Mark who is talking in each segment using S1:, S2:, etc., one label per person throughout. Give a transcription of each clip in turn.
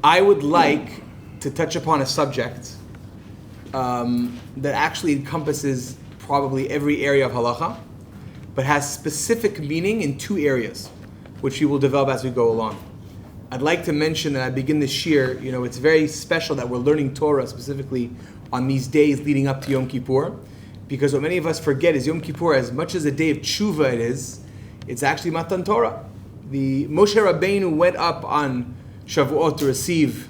S1: I would like to touch upon a subject that actually encompasses probably every area of halacha, but has specific meaning in two areas, which we will develop as we go along. I'd like to mention that I begin this year, it's very special that we're learning Torah specifically on these days leading up to Yom Kippur, because what many of us forget is Yom Kippur, as much as a day of Teshuva it is, it's actually Matan Torah. The Moshe Rabbeinu went up on Shavuot to receive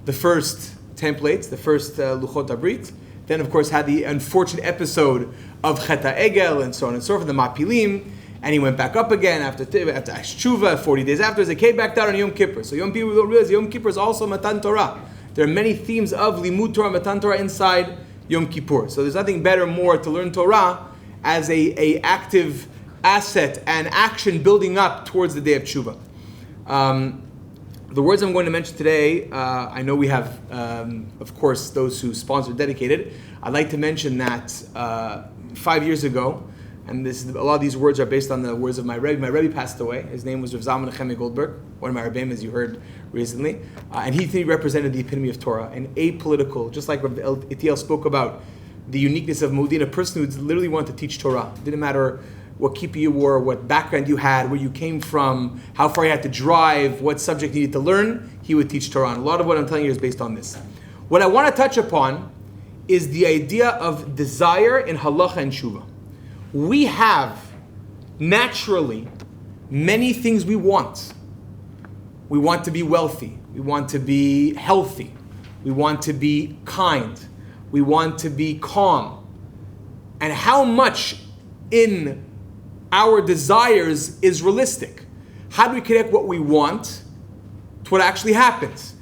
S1: the first templates, the first Luchot HaBrit. Then, of course, had the unfortunate episode of Chet HaEgel and so on and so forth, the Mapilim, and he went back up again after Teshuva, 40 days afterwards. They came back down on Yom Kippur. So Yom Kippur, we don't realize Yom Kippur is also Matan Torah. There are many themes of Limud Torah, Matan Torah inside Yom Kippur. So there's nothing better more to learn Torah as a active asset and action building up towards the day of Teshuva. The words I'm going to mention today, I know we have, of course, those who sponsor dedicated. I'd like to mention that 5 years ago, and a lot of these words are based on the words of my Rabbi. My Rabbi passed away. His name was Rav Zalman Nechemia Goldberg, one of my Rabbim, as you heard recently. And he represented the epitome of Torah, an apolitical, just like Rabbi Etiel spoke about the uniqueness of Modiin, a person who literally wanted to teach Torah. It didn't matter what kippah you wore, what background you had, where you came from, how far you had to drive, what subject you needed to learn, he would teach Torah. And a lot of what I'm telling you is based on this. What I want to touch upon is the idea of desire in halacha and tshuva. We have, naturally, many things we want. We want to be wealthy. We want to be healthy. We want to be kind. We want to be calm. And how much in our desires is realistic? How do we connect what we want to what actually happens?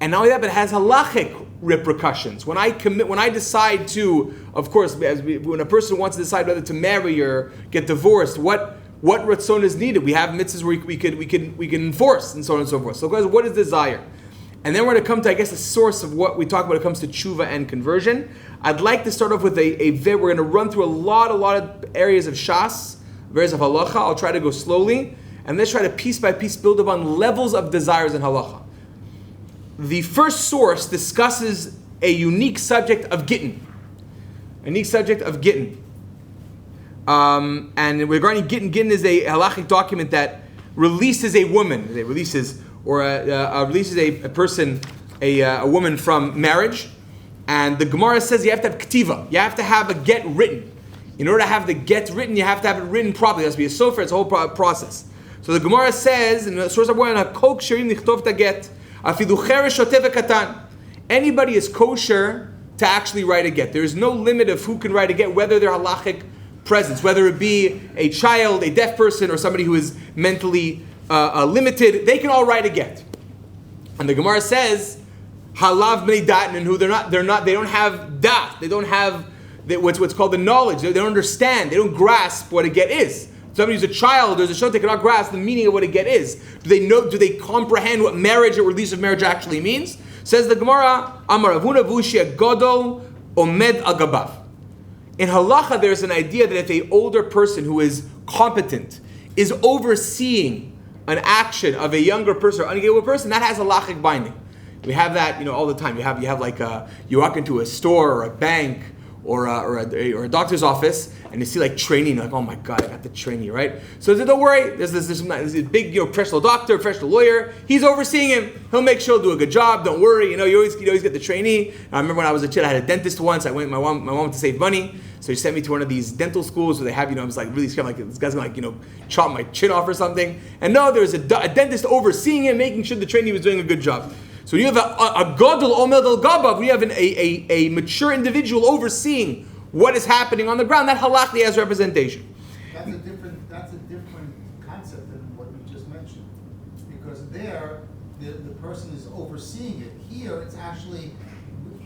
S1: And not only that, but it has halachic repercussions. When I decide to, of course, when a person wants to decide whether to marry or get divorced, what ratzon is needed? We have mitzvahs where we can enforce and so on and so forth. So, guys, what is desire? And then we're going to come to, I guess, the source of what we talk about when it comes to tshuva and conversion. I'd like to start off with we're going to run through a lot of areas of Shas, areas of halacha. I'll try to go slowly, and let's try to piece by piece build upon levels of desires in halacha. The first source discusses a unique subject of gittin. And regarding gittin is a halachic document that releases a woman. It releases a person, a woman from marriage. And the Gemara says you have to have ktiva. You have to have a get written. In order to have the get written, you have to have it written properly. It has to be a sofer. It's a whole process. So the Gemara says, in the source of one, "Kol ksherim lichtov ta get." Anybody is kosher to actually write a get. There is no limit of who can write a get, whether they're halachic presence, whether it be a child, a deaf person, or somebody who is mentally limited. They can all write a get. And the Gemara says, "Halav bnei dat," and who they don't have dat. They don't have what's called the knowledge. They don't understand. They don't grasp what a get is. Somebody who's a child, there's a show they cannot grasp the meaning of what a get is. Do they comprehend what marriage or release of marriage actually means? Says the Gemara, Amar Avuna Vushia Godol Omed Agabav. In halacha, there's an idea that if an older person who is competent is overseeing an action of a younger person or unengaged person, that has halachic binding. We have that, all the time. You have like you walk into a store or a bank or a doctor's office, and you see like training, like, oh my God, I got the trainee, right? So don't worry, there's this big, professional doctor, professional lawyer. He's overseeing him. He'll make sure he'll do a good job. Don't worry, you always get the trainee. And I remember when I was a kid, I had a dentist once. My mom wanted to save money, so she sent me to one of these dental schools where they have, I was like really scared, like this guy's gonna chop my chin off or something. And no, there was a dentist overseeing him, making sure the trainee was doing a good job. So when you have a gadol omed al gabav, we have a mature individual overseeing what is happening on the ground. That halachically has representation.
S2: That's a different concept than what we just mentioned, because there the person is overseeing it. Here it's actually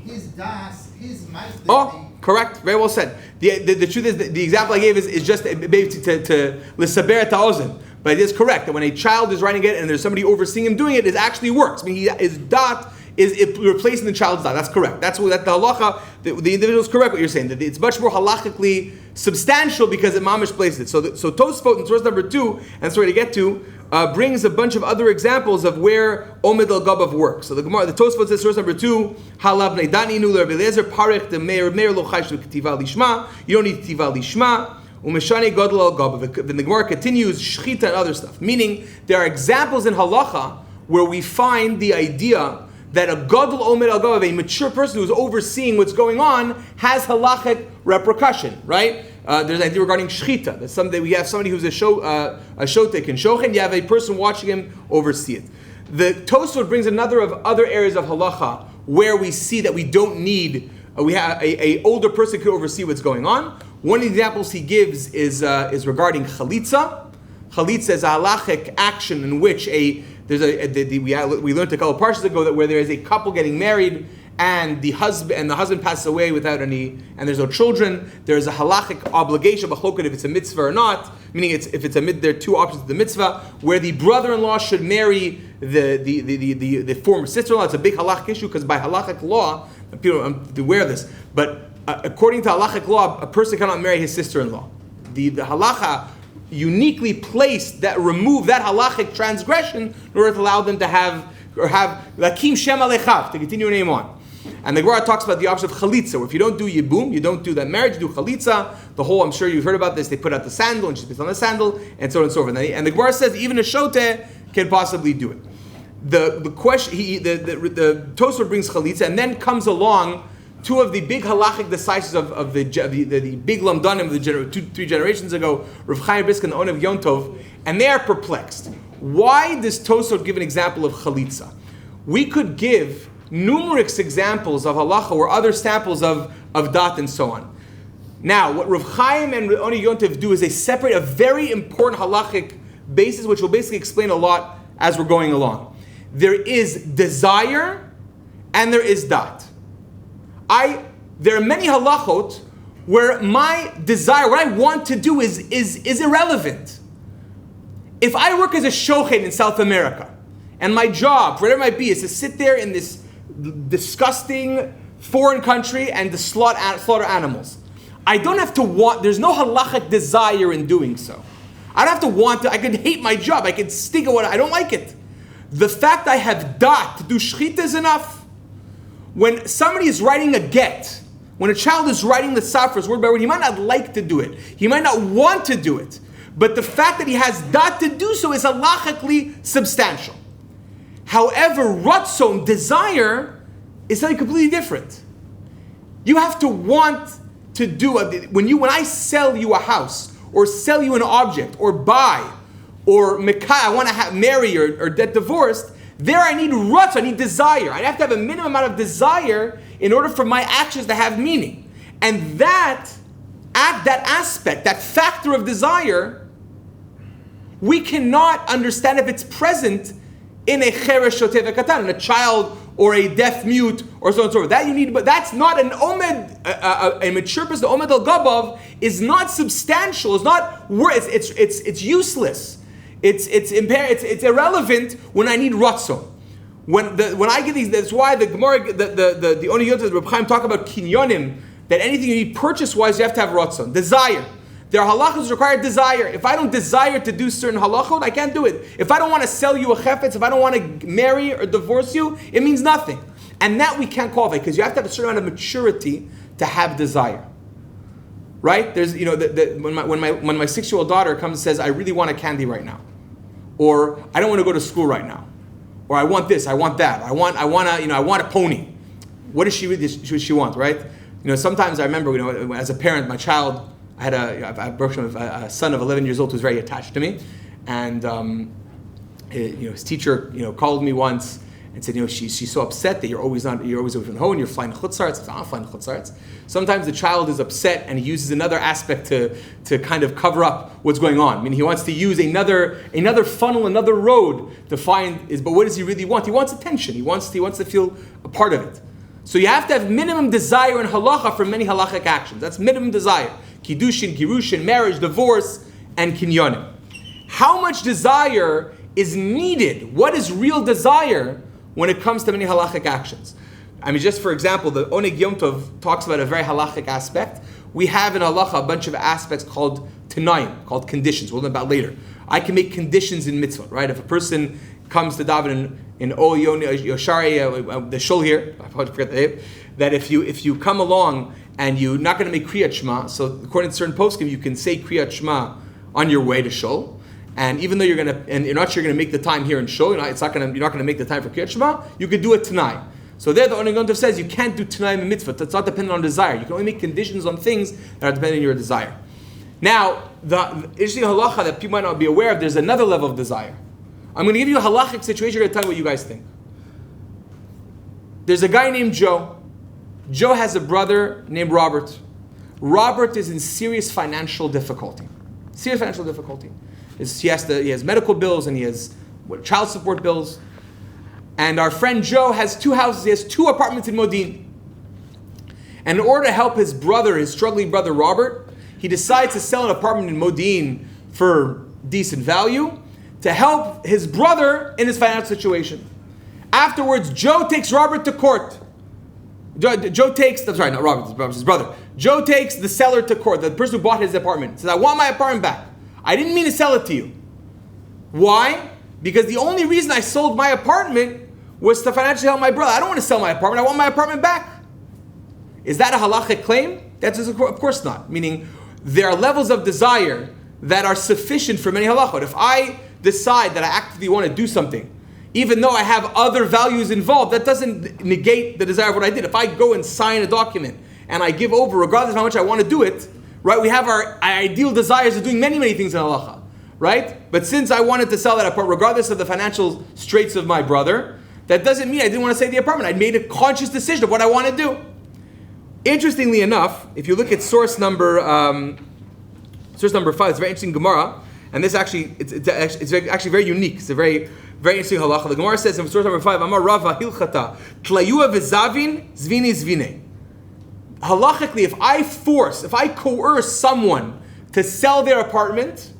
S2: his das, his meister.
S1: Oh, correct. Very well said. The truth is, the example I gave is just maybe to l'saber ta'ozen. But it is correct that when a child is writing it and there's somebody overseeing him doing it, it actually works. I mean, his dot is it replacing the child's dot. That's correct. That's what the halacha. The individual is correct. What you're saying, that it's much more halachically substantial because it mamish places it. So Tosfot in source number 2, and sorry to get to, brings a bunch of other examples of where Omed al Gabav works. So the Tosfot says source number 2, Halav Neidani Nu Rabbi Eliezer Parech the Meir Lo Chaysh K'tiva Lishma. You don't need K'tiva Lishma. Umeshani Gadol al Gabav. Then the Gemara continues Shchita and other stuff. Meaning there are examples in halacha where we find the idea that a Gadol Omed al Gabav, a mature person who's overseeing what's going on, has halachic repercussion, right? There's an idea regarding shchita. That we have somebody who's a shotek and shochin. You have a person watching him oversee it. The Tosfot brings another of other areas of halacha where we see that we don't need. We have a older person could oversee what's going on. One of the examples he gives is regarding chalitza. Chalitza is a halachic action in which we learned a couple of parshas ago that where there is a couple getting married and the husband passes away without any, and there's no children, there is a halachic obligation, b'choked, if it's a mitzvah or not, meaning there are two options to the mitzvah, where the brother-in-law should marry the former sister-in-law. It's a big halachic issue because by halachic law, people are aware of this, but according to halachic law, a person cannot marry his sister-in-law. The halacha uniquely placed remove that halachic transgression in order to allow them to have lakim shem alechav, to continue your name on. And the Gemara talks about the option of chalitza, where if you don't do yibum, you don't do that marriage, you do chalitza. I'm sure you've heard about this, they put out the sandal, and she puts on the sandal, and so on and so forth. And the Gemara says even a shote can possibly do it. The question, the Tosfot brings chalitza, and then comes along two of the big halachic decisives of the big lamdanim of the 2-3 generations ago, Rav Chaim Brisk and the Onev Yontov, and they are perplexed. Why does Tosfot give an example of chalitza? We could give numerous examples of halacha or other samples of dat and so on. Now, what Rav Chaim and Onev Yontov do is they separate a very important halachic basis, which will basically explain a lot as we're going along. There is desire and there is dat. There are many halachot where my desire, what I want to do is irrelevant. If I work as a shochet in South America, and my job, whatever it might be, is to sit there in this disgusting foreign country and to slaughter animals, I don't have to want, there's no halachic desire in doing so. I don't have to want to, I can hate my job, I can stink at what, I don't like it. The fact I have dat to do shchita is enough. When somebody is writing a get, when a child is writing the safras word by word, he might not like to do it. He might not want to do it. But the fact that he has dat to do so is halachically substantial. However, ratzon, desire, is something completely different. You have to want to do it. When I sell you a house, or sell you an object, or buy, or I want to marry or get divorced, there I need ruts, I need desire. I have to have a minimum amount of desire in order for my actions to have meaning. And that aspect, that factor of desire, we cannot understand if it's present in a cheresh shotev katan, in a child or a deaf mute or so on and so forth. That you need, but that's not an omed, a mature person. The omed al gabav is not substantial. It's not it's useless. It's irrelevant when I need ratzon. When I get these, that's why the Gemara, the Oniyot of Rabbi Chaim talk about kinyonim, that anything you need purchase-wise, you have to have ratzon, desire. There are halachas that require desire. If I don't desire to do certain halachot, I can't do it. If I don't want to sell you a chefetz, if I don't want to marry or divorce you, it means nothing. And that we can't qualify, because you have to have a certain amount of maturity to have desire. Right? There's, when my 6-year-old daughter comes and says, I really want a candy right now. Or I don't want to go to school right now. Or I want this, I want that. I want a pony. What does she want, right? Sometimes I remember, as a parent, my child, I had a son of 11 years old who's very attached to me, and his teacher, called me once and said, she's so upset that you're always away from home, you're flying chutzarts. I'm not flying chutzarts. Sometimes the child is upset and he uses another aspect to kind of cover up what's going on. I mean, he wants to use another funnel, another road to find but what does he really want? He wants attention. He wants to feel a part of it. So you have to have minimum desire in halacha for many halachic actions. That's minimum desire. Kiddushin, Girushin, marriage, divorce, and kinyonim. How much desire is needed? What is real desire when it comes to many halachic actions. I mean, just for example, the Oneg Yom Tov talks about a very halachic aspect. We have in halacha a bunch of aspects called Tanayim, called conditions. We'll learn about later. I can make conditions in mitzvah, right? If a person comes to daven in Yoshari, the shul here, I forget the name, that if you come along and you're not going to make Kriyat Shema, so according to certain poskim, you can say Kriyat Shema on your way to shul, and even though you're not sure you're going to make the time here in shul, you're not going to make the time for Kriyat Shema, you could do it tonight. So there, the Oneg Yom Tov says you can't do Tanayim in mitzvah. That's not dependent on desire. You can only make conditions on things that are dependent on your desire. Now, the interesting halacha that people might not be aware of, there's another level of desire. I'm going to give you a halachic situation. I'm going to tell you what you guys think. There's a guy named Joe. Joe has a brother named Robert. Robert is in serious financial difficulty. Serious financial difficulty. He has medical bills and he has child support bills. And our friend Joe has 2 houses. He has 2 apartments in Modiin. And in order to help his brother, his struggling brother Robert, he decides to sell an apartment in Modiin for decent value to help his brother in his financial situation. Afterwards, Joe takes Robert to court. Robert's his brother. Joe takes the seller to court, the person who bought his apartment. Says, I want my apartment back. I didn't mean to sell it to you. Why? Because the only reason I sold my apartment was to financially help my brother. I don't want to sell my apartment. I want my apartment back. Is that a halachic claim? That's of course not. Meaning, there are levels of desire that are sufficient for many halachot. If I decide that I actively want to do something, even though I have other values involved, that doesn't negate the desire of what I did. If I go and sign a document and I give over, regardless of how much I want to do it, right? We have our ideal desires of doing many, many things in halacha, right? But since I wanted to sell that apartment, regardless of the financial straits of my brother, that doesn't mean I didn't want to sell the apartment. I made a conscious decision of what I want to do. Interestingly enough, if you look at source number 5, it's a very interesting Gemara, and this actually it's actually very unique. It's a very, very interesting halacha. The Gemara says in source number 5, Amar Rava Hilchata Tlayua v'Zavin Zvini Zvine. Halachically, if I coerce someone to sell their apartment,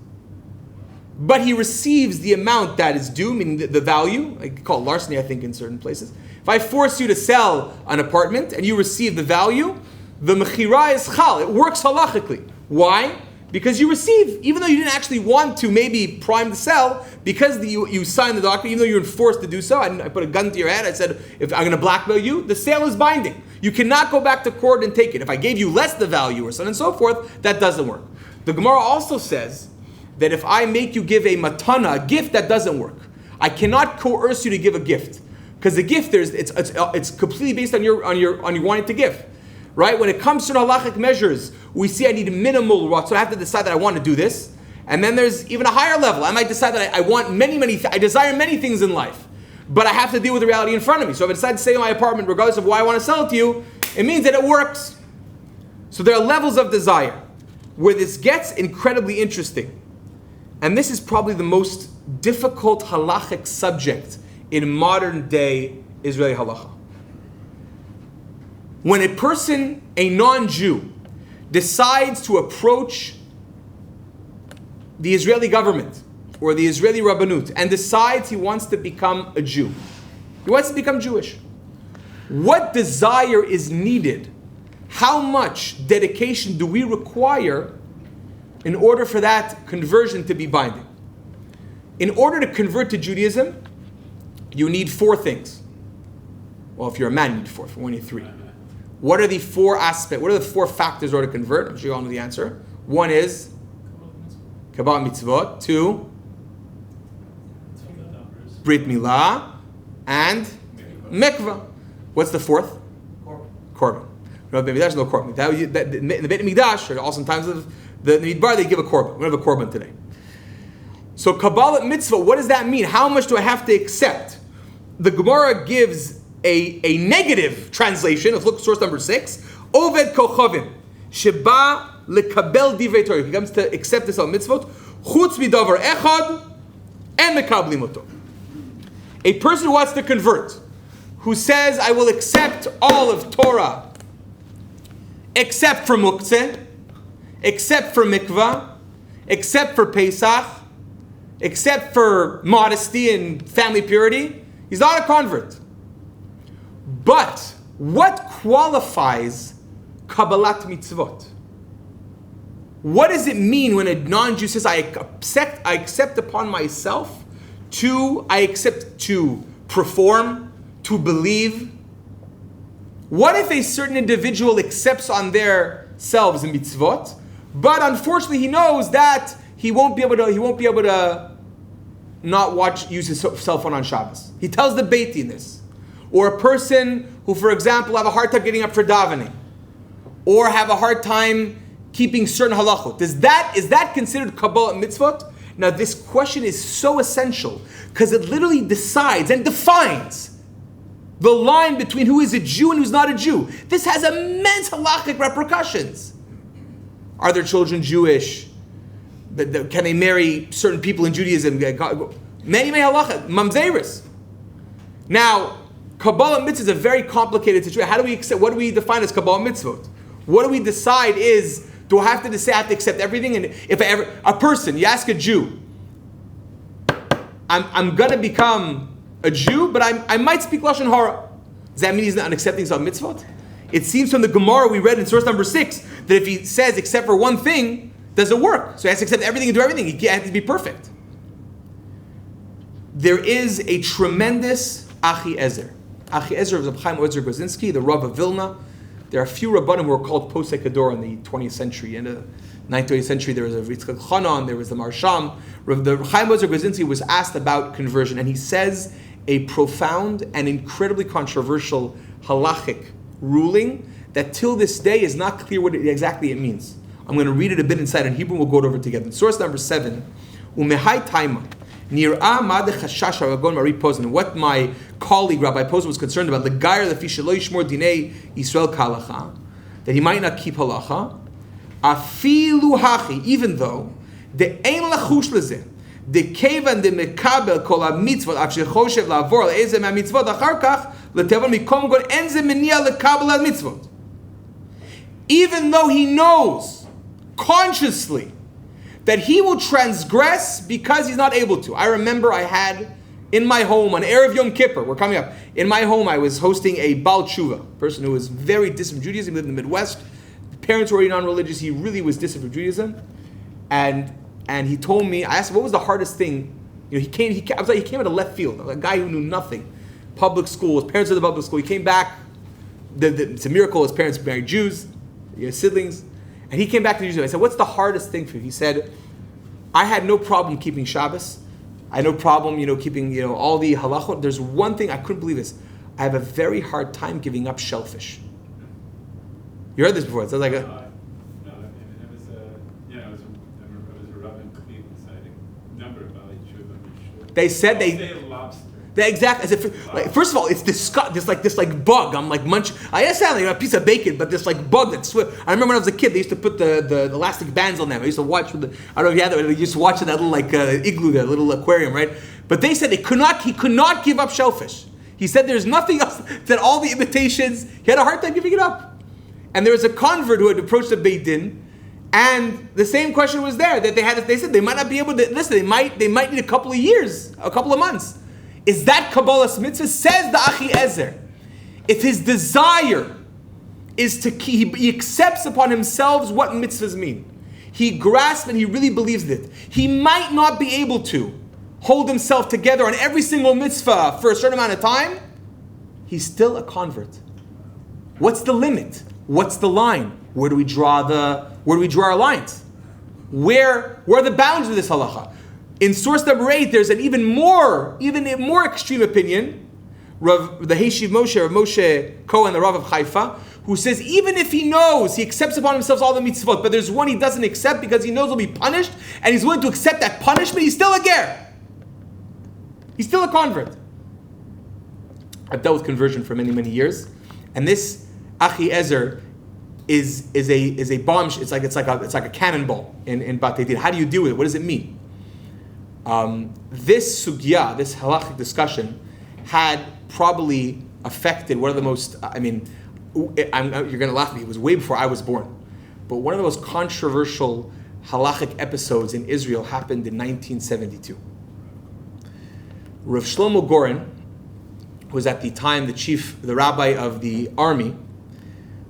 S1: but he receives the amount that is due, meaning the value, I call it larceny, I think, in certain places. If I force you to sell an apartment and you receive the value, the mechira is chal. It works halachically. Why? Because you receive, even though you didn't actually want to maybe prime the sell, because you signed the document, even though you're forced to do so, I put a gun to your head, I said, if I'm going to blackmail you, the sale is binding. You cannot go back to court and take it. If I gave you less the value or so on and so forth, that doesn't work. The Gemara also says that if I make you give a matana, a gift, that doesn't work. I cannot coerce you to give a gift. Because the gift, it's completely based on your wanting to give. Right? When it comes to halachic measures, we see I need a minimal rot, so I have to decide that I want to do this. And then there's even a higher level. I might decide that I want I desire many things in life, but I have to deal with the reality in front of me. So if I decide to stay in my apartment, regardless of why I want to sell it to you, it means that it works. So there are levels of desire where this gets incredibly interesting. And this is probably the most difficult halachic subject in modern day Israeli halacha. When a person, a non-Jew, decides to approach the Israeli government or the Israeli Rabbanut and decides he wants to become a Jew, he wants to become Jewish, what desire is needed? How much dedication do we require in order for that conversion to be binding? In order to convert to Judaism, you need 4 things. Well, if you're a man, you need 4. For one, you need 3. What are the 4 aspects? What are the 4 factors in order to convert? I'm sure you all know the answer. 1 is Kabbalah mitzvot. 2, Brit Milah. And Mikvah. What's the 4th? Korban. No, maybe there's no korban. In the Beit Mikdash, or also sometimes the Midbar, they give a korban. We have a korban today. So Kabbalah mitzvah, what does that mean? How much do I have to accept? The Gemara gives a negative translation. Let's look at source number 6. Oved kochavim sheba lekabel divrei Torah. He comes to accept this al mitzvot. Chutz midavar echad and mekablim oto. A person who wants to convert, who says, I will accept all of Torah, except for muktzeh, except for mikvah, except for Pesach, except for modesty and family purity, he's not a convert. But what qualifies Kabbalat mitzvot? What does it mean when a non-Jew says, I accept upon myself I accept to perform, to believe? What if a certain individual accepts on their selves in mitzvot, but unfortunately he knows that he won't be able to not use his cell phone on Shabbos? He tells the Beit Din this. Or a person who, for example, have a hard time getting up for davening, or have a hard time keeping certain halachot. Is that considered Kabbalah mitzvot? Now this question is so essential because it literally decides and defines the line between who is a Jew and who's not a Jew. This has immense halachic repercussions. Are their children Jewish? Can they marry certain people in Judaism? Many halacha, mamzeris. Now, Kabbalah mitzvah is a very complicated situation. What do we define as Kabbalah mitzvot? What do we decide is, do I have to say I have to accept everything? And if a person, you ask a Jew, I'm going to become a Jew, but I might speak Lashon Hara. Does that mean he's not accepting some mitzvot? It seems from the Gemara we read in source number 6 that if he says except for one thing, does it work? So he has to accept everything and do everything. He has to be perfect. There is a tremendous Ezra. Ezra was Rabbi Gozinski, the Rav of Vilna. There are a few Rabbanim who were called Posek Ador in the 20th century. In the 19th century, there was a Yitzchak Chanan, there was the Marsham. The Chaim Ozer Gozinski was asked about conversion, and he says a profound and incredibly controversial halachic ruling that till this day is not clear what exactly it means. I'm going to read it a bit inside in Hebrew, we'll go it over together. Source number 7, Umehai Taima. What my colleague Rabbi Posen was concerned about, the Gair Lefi Shelo Yishmor Dinei Yisrael Kalacha, that he might not keep halacha, afilu hachi, even though the ein lachush leze, the kevan de mekabel kol mitzvot af shechoshev laavor al ezem mitzvot achar kach letevan mikom gon enze menia lekabel al mitzvot. Even though he knows consciously that he will transgress because he's not able to. I remember I had in my home on Erev Yom Kippur, we're coming up, in my home I was hosting a Baal Tshuva, a person who was very distant from Judaism, he lived in the Midwest. The parents were already non-religious, he really was distant from Judaism. And he told me, I asked him, what was the hardest thing? He came out of left field, a guy who knew nothing. Public school, his parents were in the public school, he came back, it's a miracle, his parents married Jews, he has siblings. And he came back to Judaism. I said, what's the hardest thing for you? He said, I had no problem keeping Shabbos. I had no problem, keeping, all the halachot. There's one thing, I couldn't believe this. I have a very hard time giving up shellfish. You heard this before. It sounds like
S3: it was a Rabbi in Cleveland citing a number of Bali Tshuva.
S1: They said
S3: lobster.
S1: Exactly. As if, first of all, it's this bug. I'm like munching. I sound like a piece of bacon, but this bug that's. I remember when I was a kid, they used to put the elastic bands on them. I used to watch with I don't know if you had that. They used to watch that little igloo, that little aquarium, right? But they said he could not give up shellfish. He said there's nothing else. That all the imitations, he had a hard time giving it up. And there was a convert who had approached the Beit Din, and the same question was there that they said they might not be able to listen. They might need a couple of years, a couple of months. Is that Kabbalah's mitzvah? Says the Ezra. If his desire is to keep, he accepts upon himself what mitzvahs mean. He grasps and he really believes it. He might not be able to hold himself together on every single mitzvah for a certain amount of time. He's still a convert. What's the limit? What's the line? Where do we draw our lines? Where are the bounds of this halacha? In source number 8, there's an even more extreme opinion. The Heshiv Moshe, Rav Moshe Cohen, the Rav of Haifa, who says even if he knows, he accepts upon himself all the mitzvot, but there's one he doesn't accept because he knows he'll be punished, and he's willing to accept that punishment, he's still a ger. He's still a convert. I've dealt with conversion for many, many years, and this Ezra is a bomb. It's like a cannonball in Batei Din. How do you deal with it? What does it mean? This sugya, this halachic discussion, had probably affected one of the most. You're going to laugh at me. It was way before I was born, but one of the most controversial halachic episodes in Israel happened in 1972. Rav Shlomo Goren who was at the time the rabbi of the army,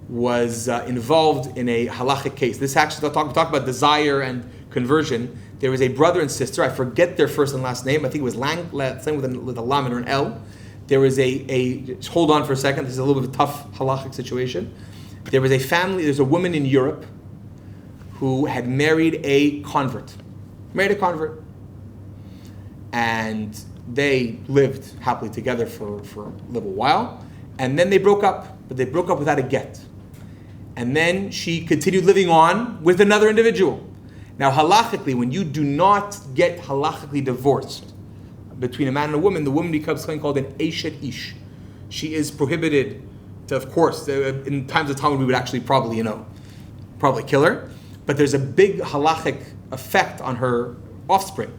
S1: was involved in a halachic case. This actually, talk about desire and conversion. There was a brother and sister, I forget their first and last name, I think it was Lang, with a Lamed or an L. There was hold on for a second, this is a little bit of a tough halachic situation. There was there's a woman in Europe who had married a convert. And they lived happily together for a little while. And then they broke up, but they broke up without a get. And then she continued living on with another individual. Now, halachically, when you do not get halachically divorced between a man and a woman, the woman becomes something called an eshet ish. She is prohibited to, of course, in times of Talmud, we would actually probably kill her. But there's a big halachic effect on her offspring.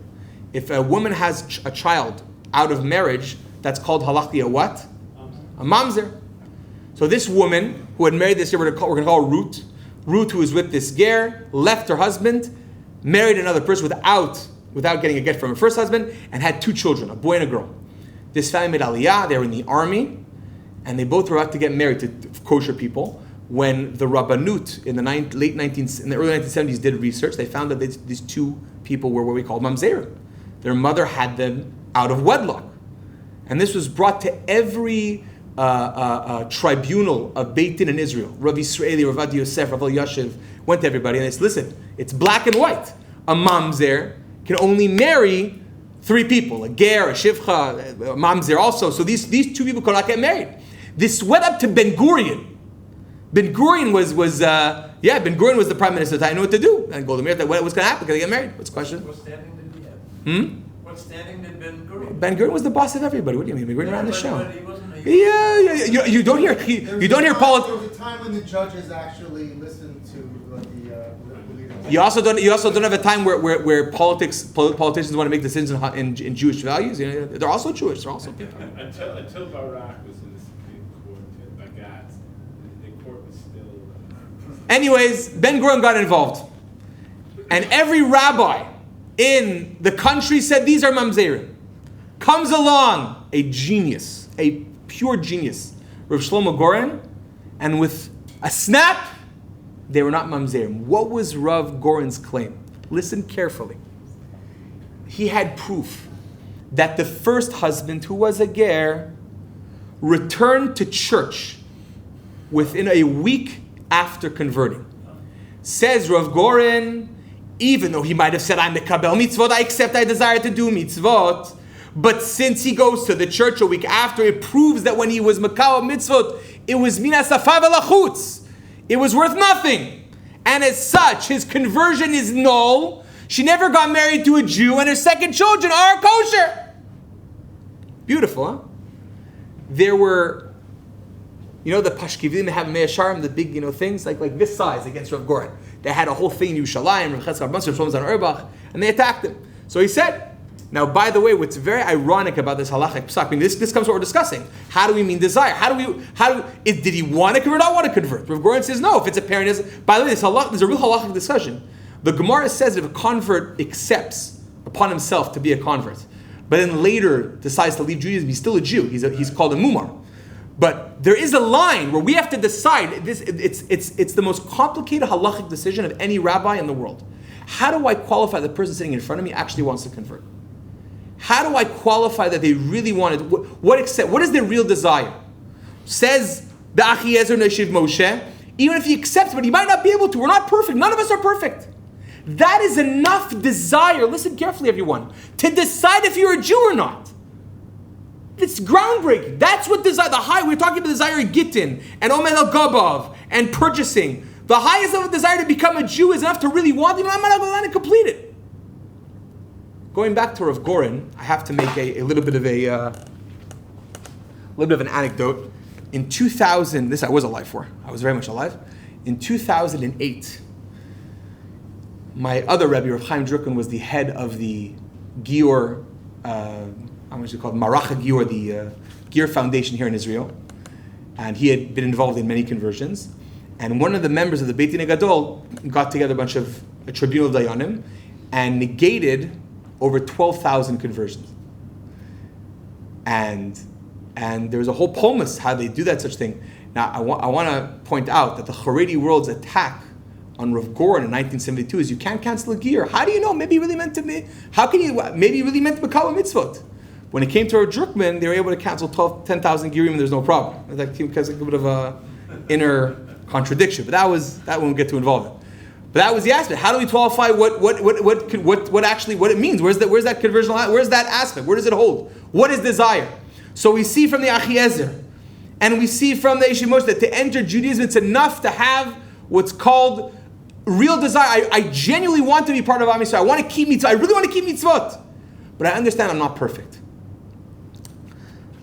S1: If a woman has a child out of marriage, that's called halachically a what? A mamzer. So this woman who had married this year, we're going to call her Ruth. Ruth, who was with this ger, left her husband, married another person without getting a get from her first husband, and had 2 children, a boy and a girl. This family made aliyah, they were in the army, and they both were about to get married to kosher people. When the Rabbanut in the early 1970s did research, they found that these 2 people were what we call mamzerim. Their mother had them out of wedlock. And this was brought to every tribunal of Beit Din in Israel. Rav Yisraeli, Rav Adi Yosef, Rav Yashiv went to everybody and they said, listen, it's black and white. A mamzer can only marry 3 people, a ger, a shivcha, a mamzer also. So these 2 people could not get married. This went up to Ben Gurion. Ben Gurion was the prime minister. I knew what to do. And Golda Meir, what's going to happen? Can they get married? What's the question?
S4: What standing did he have? What standing did Ben Gurion?
S1: Ben Gurion was the boss of everybody. What do you mean? Ben Gurion ran the show.
S4: He wasn't
S1: You don't hear politics.
S2: There was a time when the judges actually listened to the leaders.
S1: You also don't have a time where politicians want to make decisions in Jewish values. They're also Jewish. They're also people.
S3: Until Barak was in the Supreme Court in Bagat, the court was still.
S1: Anyways, Ben Gurion got involved, and every rabbi in the country said these are mamzerim. Comes along a genius, a pure genius, Rav Shlomo Goren, and with a snap, they were not mamzerim. What was Rav Goren's claim? Listen carefully. He had proof that the first husband, who was a ger, returned to church within a week after converting. Says Rav Goren, even though he might have said, I'm the kabel mitzvot, I accept, I desire to do mitzvot, but since he goes to the church a week after, it proves that when he was makal mitzvot, it was minas afav alachutz. It was worth nothing. And as such, his conversion is null. She never got married to a Jew, and her second children are kosher. Beautiful, huh? There were, the Pashkivim have Me'asharim, the big, things like this size against Rav Goren. They had a whole thing in Yerushalayim, Rav Chetzkel Rabban, Rav Shlomo Zalman Auerbach, and they attacked him. So he said, now, by the way, what's very ironic about this halachic psak, this comes to what we're discussing. How do we mean desire? Did he want to convert or not want to convert? Rav Goren says no. If it's a parent, by the way, there's a real halachic discussion. The Gemara says that if a convert accepts upon himself to be a convert, but then later decides to leave Judaism, he's still a Jew. He's called a mumar. But there is a line where we have to decide. It's the most complicated halachic decision of any rabbi in the world. How do I qualify the person sitting in front of me actually wants to convert? How do I qualify that they really wanted? What is their real desire? Says the Achi Ezra Neshiv Moshe, even if he accepts, but he might not be able to. We're not perfect. None of us are perfect. That is enough desire. Listen carefully, everyone, to decide if you're a Jew or not. It's groundbreaking. That's what desire. We're talking about desire in Gittin and Omed El Gabav and purchasing. The highest level of desire to become a Jew is enough to really want it. I'm not going to complete it. Going back to Rav Goren, I have to make a little bit of an anecdote. In 2000, this I was alive for. I was very much alive. In 2008, my other Rebbe, Rav Chaim Drucken, was the head of the Gior, Maracha Gior, the Gior Foundation here in Israel, and he had been involved in many conversions. And one of the members of the Beit Din Gadol got together a bunch of a tribunal of Dayanim and negated over 12,000 conversions. And And there's a whole pomus how they do that such thing. Now, I want to point out that the Haredi world's attack on Rav Goren in 1972 is you can't cancel a gear. How do you know? Maybe he really meant to be. How can you? Maybe he really meant to become a mitzvot. When it came to Rav Drukman, they were able to cancel 10,000 gearim and there's no problem. Because it's a bit of a inner contradiction. But that we won't get too involved in. But that was the aspect. How do we qualify what it means? Where's that conversion? Where's that aspect? Where does it hold? What is desire? So we see from the Ezra, and we see from the Yeshimosh that to enter Judaism, it's enough to have what's called real desire. I genuinely want to be part of Am Yisrael. I want to keep mitzvot. I really want to keep mitzvot. But I understand I'm not perfect.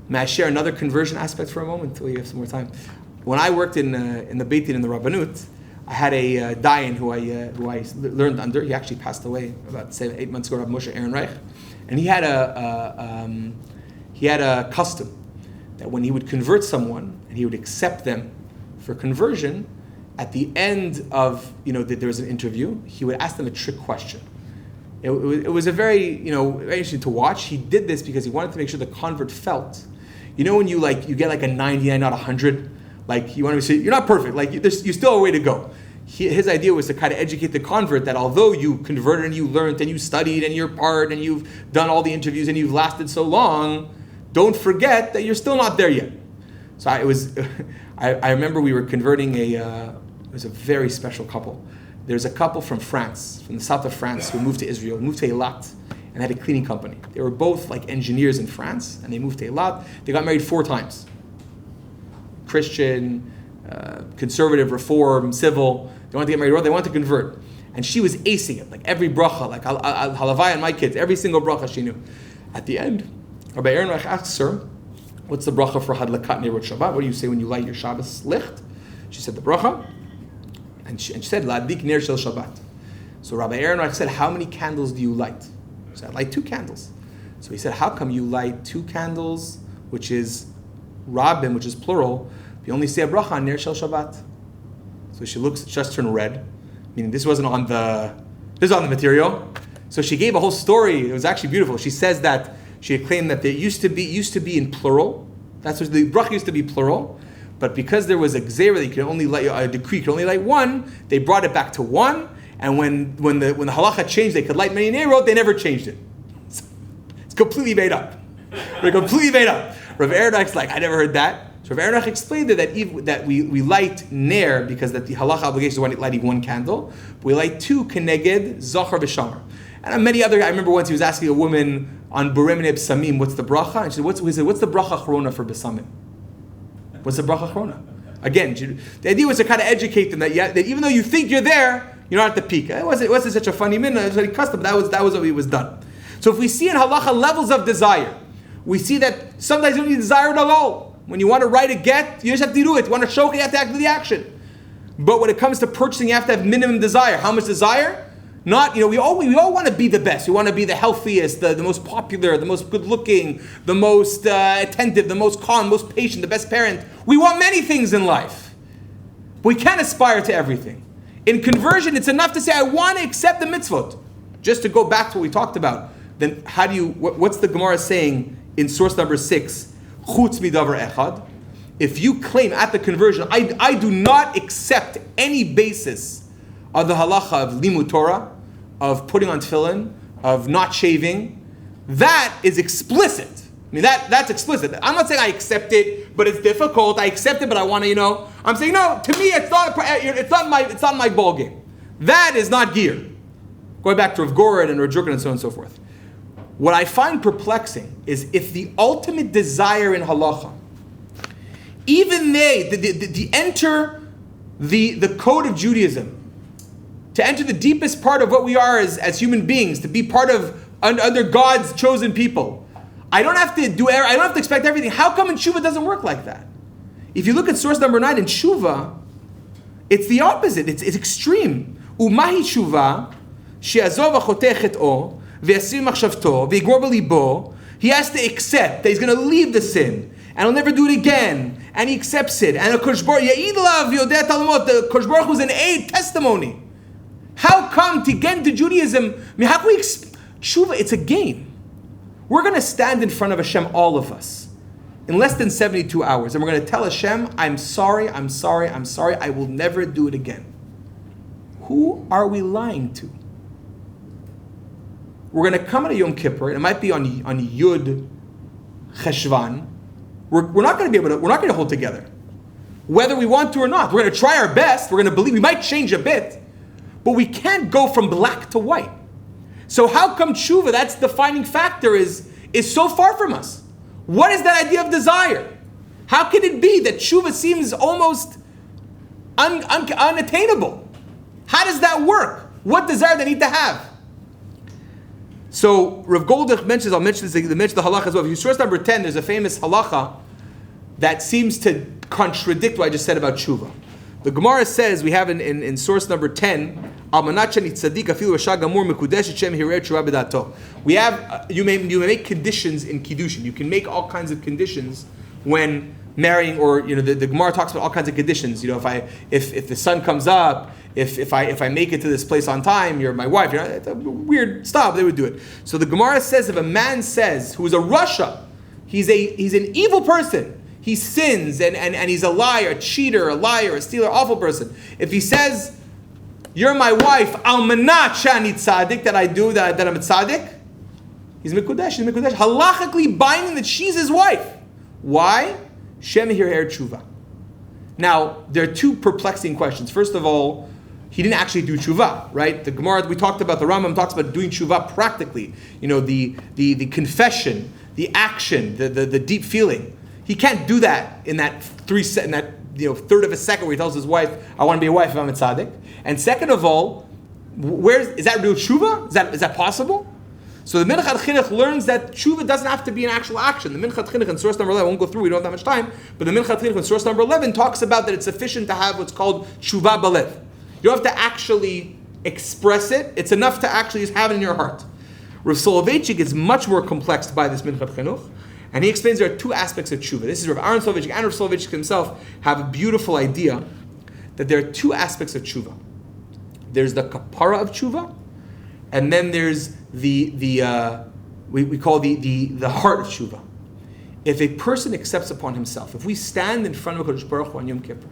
S1: May I share another conversion aspect for a moment until you have some more time? When I worked in the Beit Din in the Rabbanut, I had a dayan who I learned under. He actually passed away about 7-8 months ago, Rabbi Moshe Ehrenreich. And he had a custom that when he would convert someone and he would accept them for conversion, at the end of that there was an interview, he would ask them a trick question. It was a very very interesting to watch. He did this because he wanted to make sure the convert felt. When you get like a 99, not 100. Like you want to say you're not perfect. Like you still have a way to go. His idea was to kind of educate the convert that although you converted and you learned and you studied and you're part and you've done all the interviews and you've lasted so long, don't forget that you're still not there yet. So I remember we were converting it was a very special couple. There's a couple from France, from the south of France, who moved to Israel, moved to Eilat, and had a cleaning company. They were both like engineers in France, and they moved to Eilat. They got married 4 times. Christian, conservative, reform, civil. They wanted to get married, they wanted to convert. And she was acing it, like every bracha, like halavai and my kids, every single bracha she knew. At the end, Rabbi Ehrenreich asks her, what's the bracha for hadlakat nerot Shabbat? What do you say when you light your Shabbos licht? She said the bracha, and she said, Ladik ner shel Shabbat. So Rabbi Ehrenreich said, how many candles do you light? She said, I light 2 candles. So he said, how come you light 2 candles, which is Rabim, which is plural, you only say a bracha on ner shel Shabbat? So she just turned red, meaning this wasn't on the material. So she gave a whole story. It was actually beautiful. She says that she claimed that it used to be in plural. That's what the bracha used to be plural, but because there was a gzeira that you could only light a decree, could only light 1, they brought it back to 1. And when the halacha changed, they could light many nerot. They never changed it. It's completely made up. They're completely made up. Rav Erdach's like, I never heard that. So Rav Erdach explained that we light ner because that the halacha obligation is lighting 1 candle. But we light 2 keneged zachar v'shamar. And many other. I remember once he was asking a woman on Burem and B'samim, what's the bracha? And she said, what's the bracha achrona for B'samim? What's the bracha achrona? Again, the idea was to kind of educate them that even though you think you're there, you're not at the peak. It wasn't such a funny minute, it was a custom, but that was what was done. So if we see in halacha levels of desire, we see that sometimes you don't need desire at all. When you want to write a get, you just have to do it. You want to show it, you have to act with the action. But when it comes to purchasing, you have to have minimum desire. How much desire? Not, we all want to be the best. We want to be the healthiest, the most popular, the most good-looking, the most attentive, the most calm, most patient, the best parent. We want many things in life. But we can't aspire to everything. In conversion, it's enough to say, I want to accept the mitzvot. Just to go back to what we talked about, then what's the Gemara saying in source number 6? Chutz midavar echad. If you claim at the conversion, I do not accept any basis of the halacha of limud Torah, of putting on tefillin, of not shaving, that is explicit. I mean, that's explicit. I'm not saying I accept it, but it's difficult. I accept it, but I want to, I'm saying, no, to me, it's not my ball game. That is not gear. Going back to Rav Goren and Rav Drukman and so on and so forth. What I find perplexing is if the ultimate desire in halacha, even they enter the code of Judaism, to enter the deepest part of what we are as human beings, to be part of under God's chosen people, I don't have to expect everything. How come in Teshuva doesn't work like that? If you look at source number 9 in Teshuva, it's the opposite. It's extreme. Umahi Teshuva she'azov achoteh chet'o ve'yasir machshavto ve'yigmor b'libo. He has to accept that he's going to leave the sin and he'll never do it again, and he accepts it. And the Kodesh Baruch Hu is an aid testimony. How come to get into Judaism? I mean, how can we Teshuva? It's a game. We're going to stand in front of Hashem, all of us. in less than 72 hours, and we're going to tell Hashem, I'm sorry, I will never do it again. Who are we lying to? We're going to come at Yom Kippur, it might be on Yud Cheshvan. We're not going to hold together. Whether we want to or not. We're going to try our best, we're going to believe, we might change a bit, but we can't go from black to white. So how come tshuva, that's the defining factor, is so far from us? What is that idea of desire? How can it be that tshuva seems almost unattainable? How does that work? What desire do they need to have? So Rav Goldich mentions, I'll mention this, the halacha as well. If you source number 10, there's a famous halacha that seems to contradict what I just said about tshuva. The Gemara says, we have in source number 10, we have, you may make conditions in Kiddushin. You can make all kinds of conditions when marrying, or the Gemara talks about all kinds of conditions. If the sun comes up, if I make it to this place on time, you're my wife. It's a weird stuff. They would do it. So the Gemara says, if a man says, who is a Rasha, he's an evil person, he sins and he's a liar, a cheater, a liar, a stealer, awful person. If he says, you're my wife, almanat shani tzaddik, that I'm a tzaddik, he's mekudesh, halachically binding that she's his wife. Why? Shem Hirher Tshuva. Now, there are two perplexing questions. First of all, he didn't actually do tshuva, right? The Gemara, we talked about, the Rambam talks about doing tshuva practically. The confession, the action, the deep feeling. He can't do that in that third of a second where he tells his wife, I want to be a wife if I'm a tzaddik. And second of all, is that real tshuva? Is that possible? So the Minchat Chinuch learns that tshuva doesn't have to be an actual action. The Minchat Chinuch in source number 11, I won't go through, we don't have that much time, but the Minchat Chinuch in source number 11 talks about that it's sufficient to have what's called tshuva balev. You don't have to actually express it, it's enough to actually just have it in your heart. Rav Soloveitchik is much more complex by this Minchat Chinuch, and he explains there are two aspects of tshuva. This is Rav Aaron Soloveitchik and Rav Soloveitchik himself have a beautiful idea that there are two aspects of tshuva. There's the kapara of tshuva, and then there's we call the heart of tshuva. If a person accepts upon himself, if we stand in front of HaKadosh Baruch Hu on Yom Kippur,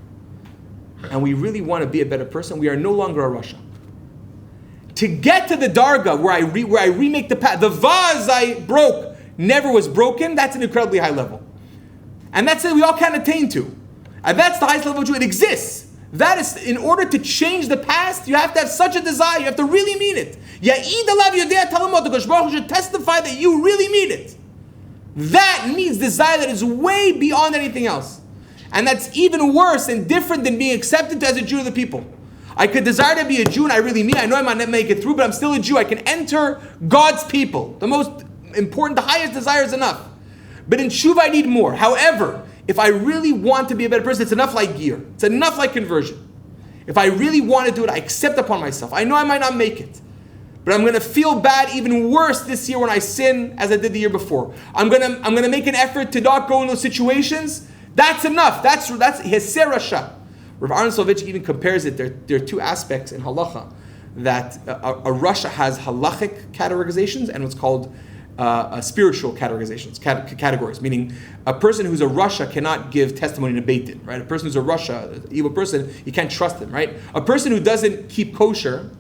S1: and we really want to be a better person, we are no longer a Rasha. To get to the darga where I remake the path, the vase I broke never was broken, that's an incredibly high level. And that's it we all can't attain to. And that's the highest level of Jew. It exists. That is, in order to change the past, you have to have such a desire, you have to really mean it. Ya'id alav yodea talamot, the Kosh Baruch Hu should testify that you really mean it. That needs desire that is way beyond anything else. And that's even worse and different than being accepted as a Jew of the people. I could desire to be a Jew and I really mean it. I know I might not make it through, but I'm still a Jew. I can enter God's people. The most important, the highest desire is enough. But in Tshuva I need more. However, if I really want to be a better person, it's enough like gear. It's enough like conversion. If I really want to do it, I accept upon myself. I know I might not make it. But I'm going to feel bad even worse this year when I sin as I did the year before. I'm going to make an effort to not go in those situations. That's enough. That's Heser Rasha. Rav Aaron Soloveitchik even compares it. There are two aspects in halacha that a Rasha has halachic categorizations and what's called spiritual categories. Meaning, a person who's a Rasha cannot give testimony in a Beit Din, right? A person who's a Rasha, an evil person, you can't trust him, right? A person who doesn't keep kosher,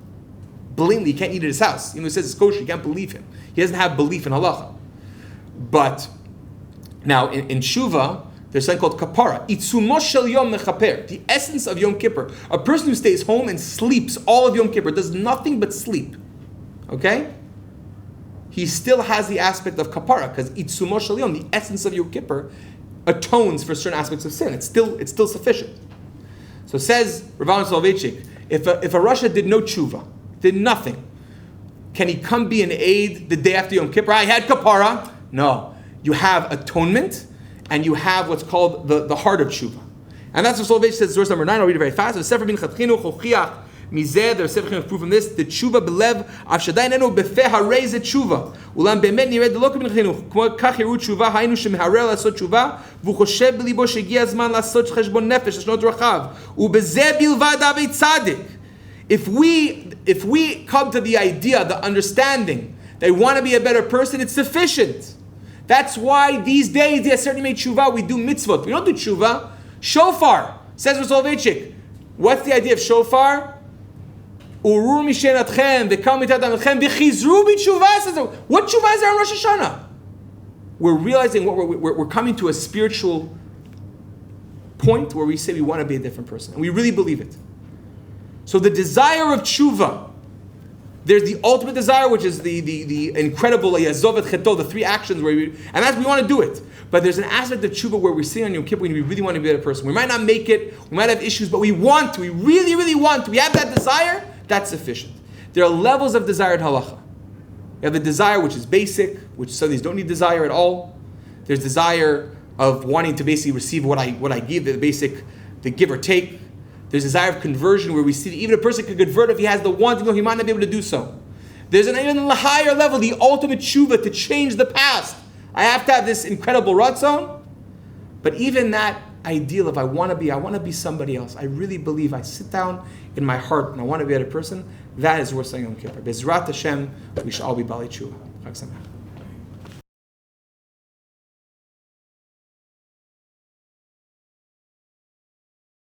S1: blatantly, you can't eat at his house. Even though he says it's kosher, you can't believe him. He doesn't have belief in halacha. But now in Tshuva, there's something called kapara. Itzumo shel yom mechaper. The essence of Yom Kippur. A person who stays home and sleeps all of Yom Kippur, does nothing but sleep. Okay? He still has the aspect of kapara, because itzumo shel yom, the essence of Yom Kippur, atones for certain aspects of sin. It's still sufficient. So says Rav Aaron Soloveitchik, if a Rasha did no tshuva, did nothing, can he come be an aid the day after Yom Kippur? I had kapara. No. You have atonement, and you have what's called the heart of tshuva. And that's what Soloveitchik says, source number 9, I'll read it very fast. There's proof from this, the tshuva belev, avshadai nenu befeh harei ze tshuva. Ulam bemet nired delok bin chinuch, kmo kach yiru tshuva, hainu shemharei lasot tshuva, v'choshev b'libo shegia zman lasot cheshbon nefesh, l'shnot rachav, ubezeh bilvad avei tzadik. If we come to the idea, the understanding, that we want to be a better person, it's sufficient. That's why these days, they certainly made tshuva, we do mitzvot. We don't do tshuva. Shofar, says Rav Soloveitchik. What's the idea of shofar? Urur mishenatchem, v'kal mitat ametchem, v'chizru b'tshuva, says, what tshuva is there on Rosh Hashanah? We're realizing what we're coming to a spiritual point where we say we want to be a different person. And we really believe it. So the desire of tshuva, there's the ultimate desire, which is the incredible yazov et cheto, the 3 actions where and that's we want to do it. But there's an aspect of tshuva where we're sitting on Yom Kippur and we really want to be a better person. We might not make it, we might have issues, but we want to, we really, really want to. We have that desire, that's sufficient. There are levels of desire in halacha. You have the desire which is basic, which some of these don't need desire at all. There's desire of wanting to basically receive what I give, the basic, the give or take. There's desire of conversion where we see that even a person can convert if he has the want to go, he might not be able to do so. There's an even higher level, the ultimate tshuva to change the past. I have to have this incredible ratzon. But even that ideal of I want to be somebody else. I really believe I sit down in my heart and I want to be a better person. That is worth saying on Kippur. Bezrat Hashem, we shall all be Bali Tshuva. Chag Sameach.